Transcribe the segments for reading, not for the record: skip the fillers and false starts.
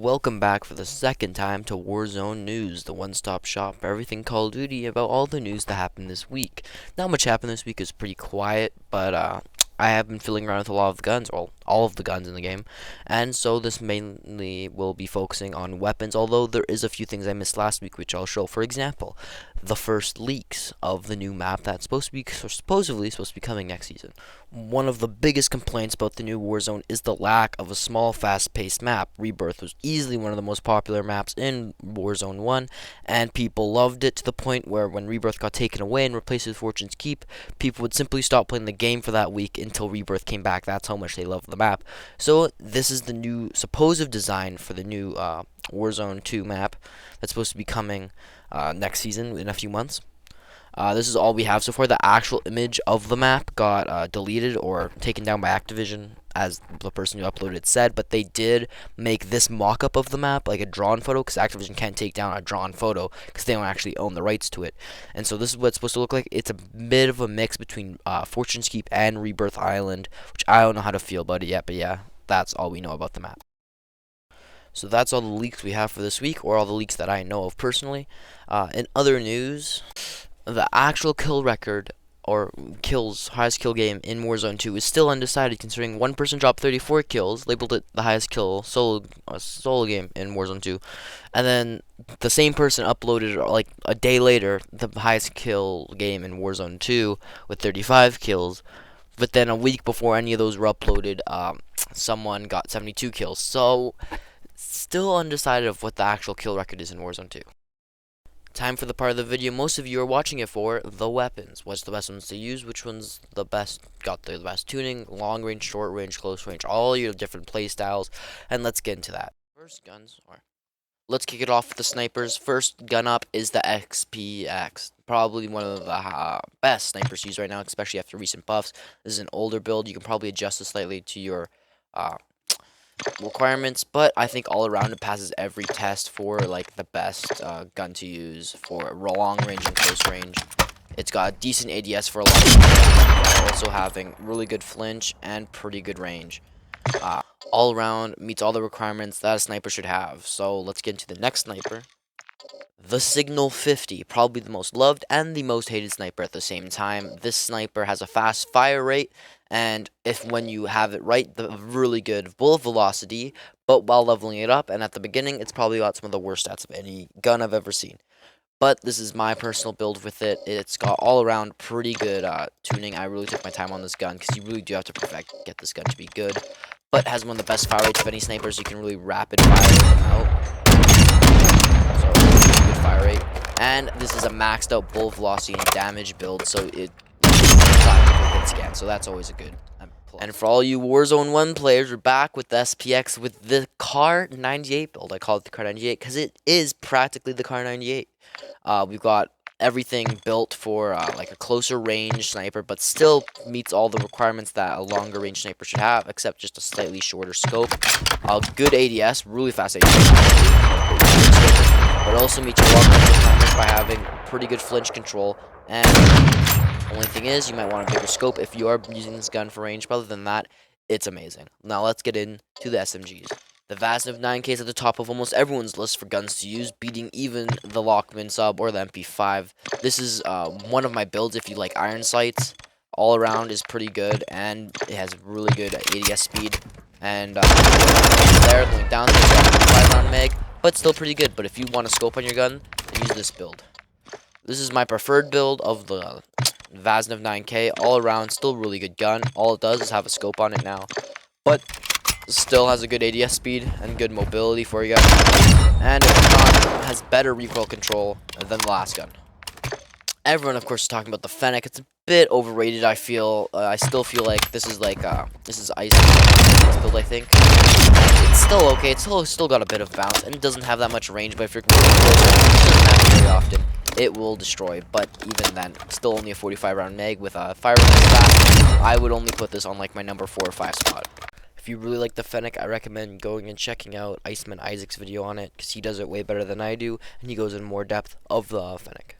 welcome back for the second time to Warzone News, the one-stop shop for everything Call of Duty about all the news that happened this week. Not much happened this week, it was pretty quiet, but I have been fiddling around with a lot of the guns, well, all of the guns in the game, and so this mainly will be focusing on weapons, although there is a few things I missed last week, which I'll show. For example, the first leaks of the new map that's supposedly supposed to be coming next season. One of the biggest complaints about the new Warzone is the lack of a small, fast-paced map. Rebirth was easily one of the most popular maps in Warzone 1, and people loved it to the point where when Rebirth got taken away and replaced with Fortune's Keep, people would simply stop playing the game for that week until Rebirth came back. That's how much they loved the map. So this is the new supposed design for the new Warzone 2 map that's supposed to be coming next season in a few months. This is all we have so far. The actual image of the map got deleted or taken down by Activision, as the person who uploaded it said, but they did make this mock-up of the map, like a drawn photo, because Activision can't take down a drawn photo, because they don't actually own the rights to it. And so this is what it's supposed to look like. It's a bit of a mix between Fortune's Keep and Rebirth Island, which I don't know how to feel about it yet, but yeah, that's all we know about the map. So that's all the leaks we have for this week, or all the leaks that I know of personally. In other news, the actual kill record or highest kill game in Warzone 2 is still undecided, considering one person dropped 34 kills, labeled it the highest kill solo game in Warzone 2, and then the same person uploaded like a day later the highest kill game in Warzone 2 with 35 kills. But then a week before any of those were uploaded, someone got 72 kills. So still undecided of what the actual kill record is in Warzone 2. Time for the part of the video most of you are watching it for, the weapons. What's the best ones to use? Which one's the best? Got the best tuning, long range, short range, close range, all your different play styles, and let's get into that. First guns, or let's kick it off with the snipers. First gun up is the XPX. Probably one of the best snipers used right now, especially after recent buffs. This is an older build. You can probably adjust it slightly to your requirements, but I think all around it passes every test for like the best gun to use for long range and close range. It's got a decent ADS for a lot of people, while also having really good flinch and pretty good range. All around meets all the requirements that a sniper should have. So let's get into the next sniper. The Signal 50, probably the most loved and the most hated sniper at the same time. This sniper has a fast fire rate, and when you have it right, the really good bullet velocity, but while leveling it up, and at the beginning, it's probably got some of the worst stats of any gun I've ever seen. But this is my personal build with it. It's got all around pretty good tuning. I really took my time on this gun, because you really do have to get this gun to be good. But has one of the best fire rates of any snipers. You can really rapid fire them out. So good fire rate, and this is a maxed out bullet velocity and damage build, so it hit scan, so that's always a good plus. And for all you Warzone 1 players, we're back with the SPX with the Kar 98 build. I call it the Kar 98 because it is practically the Kar 98. We've got everything built for like a closer range sniper, but still meets all the requirements that a longer range sniper should have, except just a slightly shorter scope. Good ADS, really fast ADS, but also meets your long range requirements by having pretty good flinch control. And only thing is, you might want a bigger scope if you are using this gun for range. But other than that, it's amazing. Now let's get into the SMGs. The Vaznov 9K is at the top of almost everyone's list for guns to use, beating even the Lockman sub or the MP5. This is one of my builds if you like iron sights. All around is pretty good, and it has really good ADS speed. And there, going down to 5 round mag, but still pretty good. But if you want a scope on your gun, use this build. This is my preferred build of the Vaznov 9K. All around, still really good gun. All it does is have a scope on it now, but still has a good ADS speed and good mobility for you guys. And if not, has better recoil control than the last gun. Everyone, of course, is talking about the Fennec. It's a bit overrated, I feel. I still feel like this is Ice build, I think. It's still okay. It's still got a bit of bounce, and it doesn't have that much range, but if you're really close, it doesn't happen very often. It will destroy, but even then, still only a 45 round mag with a fire rate fast. I would only put this on like my number 4 or 5 spot. If you really like the Fennec, I recommend going and checking out Iceman Isaac's video on it, because he does it way better than I do, and he goes in more depth of the Fennec.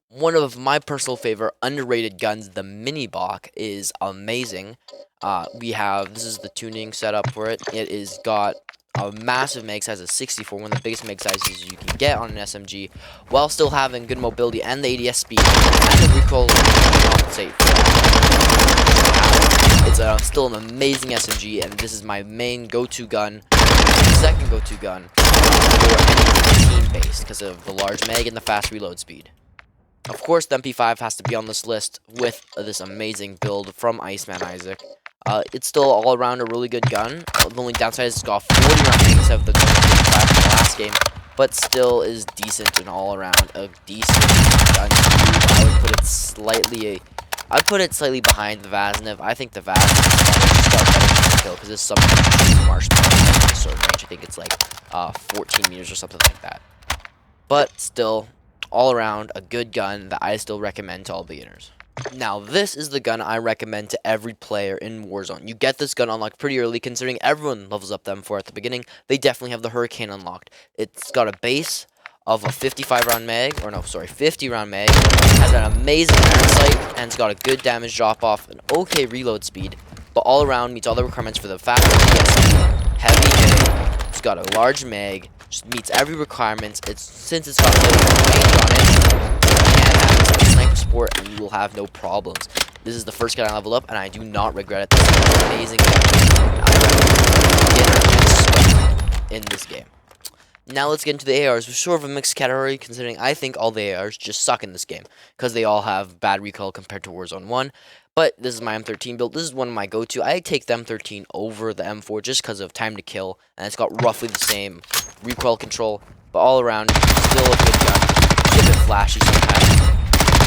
One of my personal favorite underrated guns, the Mini Bach, is amazing. This is the tuning setup for it. It is got a massive mag size of 64, one of the biggest mag sizes you can get on an SMG, while still having good mobility and the ADS speed and the recoil to compensate for that. It's still an amazing SMG, and this is my main go-to gun, second go-to gun for any team-based because of the large mag and the fast reload speed. Of course, the MP5 has to be on this list with this amazing build from Iceman Isaac. It's still all around a really good gun. The only downside is it's got 40 rounds instead of the 25 from the last game, but still is decent and all around a decent gun. I'd put it slightly behind the Vaznev. I think the Vaznev is better to kill because it's something marshmallow at a certain range. I think it's like 14 meters or something like that. But still, all around a good gun that I still recommend to all beginners. Now, this is the gun I recommend to every player in Warzone. You get this gun unlocked pretty early, considering everyone levels up them for at the beginning. They definitely have the Hurricane unlocked. It's got a base of a 50 round mag, has an amazing iron sight, and it's got a good damage drop off, an okay reload speed, but all around meets all the requirements for the fast heavy hitting. It's got a large mag, just meets every requirement. Since it's got range on it, sniper support, and you will have no problems. This is the first gun I leveled up, and I do not regret it. This is an amazing gun. I recommend in this game. Now let's get into the ARs, which is sort of a mixed category, considering I think all the ARs just suck in this game, because they all have bad recoil compared to Warzone 1. But this is my M13 build. This is one of my go-to. I take the M13 over the M4 just because of time to kill, and it's got roughly the same recoil control, but all around, still a good gun. It's a bit flashy sometimes,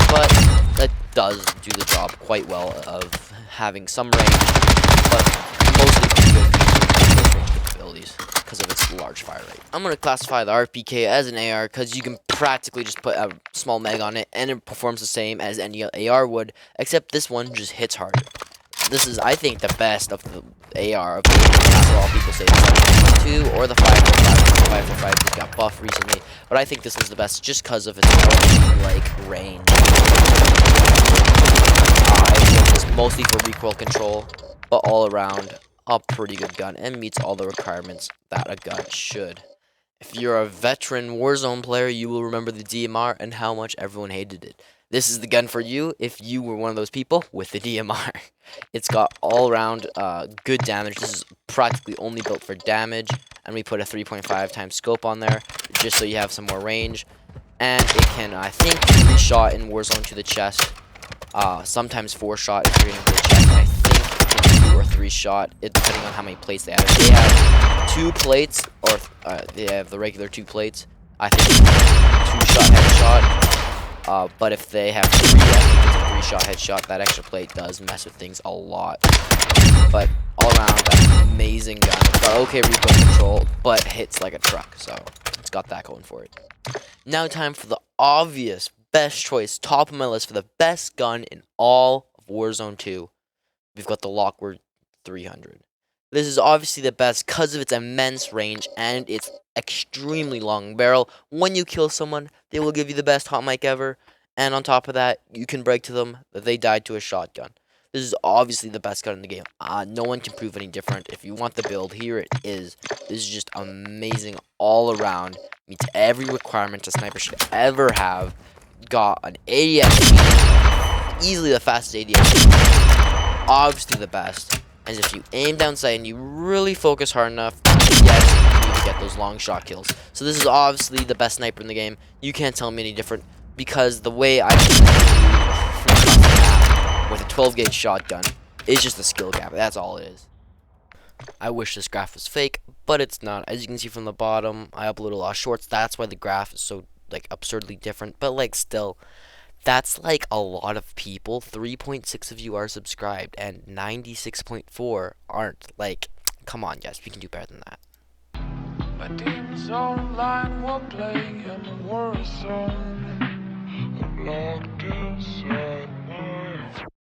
but that does do the job quite well of having some range, but mostly good range capabilities because of its large fire rate. I'm going to classify the RPK as an AR because you can practically just put a small mag on it and it performs the same as any AR would, except this one just hits harder. This is, I think, the best of the AR. That's what all people say. The 7.2 or the 5.45. 5.45 just got buffed recently, but I think this is the best just because of its like range. I think it's mostly for recoil control, but all around a pretty good gun and meets all the requirements that a gun should. If you're a veteran Warzone player, you will remember the DMR and how much everyone hated it. This is the gun for you if you were one of those people with the DMR. It's got all around good damage. This is practically only built for damage, and we put a 3.5 times scope on there just so you have some more range. And it can, I think, 3-shot in Warzone to the chest. Sometimes 4-shot if you're in the chest. I think it can 2 or 3-shot, depending on how many plates they have. If they have 2 plates, or they have the regular 2 plates, I think it's 2-shot headshot. But if they have 3, I think it's a 3-shot headshot. That extra plate does mess with things a lot. But all around, that's an amazing gun. It's got okay recoil control, but hits like a truck. So it's got that going for it. Now time for the obvious best choice, top of my list for the best gun in all of Warzone 2. We've got the Lockwood 300. This is obviously the best because of its immense range and its extremely long barrel. When you kill someone, they will give you the best hot mic ever. And on top of that, you can brag to them that they died to a shotgun. This is obviously the best gun in the game. No one can prove any different. If you want the build, here it is. This is just amazing all around. Meets every requirement a sniper should ever have. Got an ADS, easily the fastest ADS. Obviously the best. And if you aim down sight and you really focus hard enough, yes, you can get those long shot kills. So this is obviously the best sniper in the game. You can't tell me any different because the way I with a 12-gauge shotgun is just a skill gap. That's all it is. I wish this graph was fake, but it's not. As you can see from the bottom, I upload a lot of shorts. That's why the graph is so like absurdly different. But like still, that's like a lot of people. 3.6 of you are subscribed and 96.4 aren't. Like, come on, yes, we can do better than that. My demons online will play in the war zone. I'm locked inside.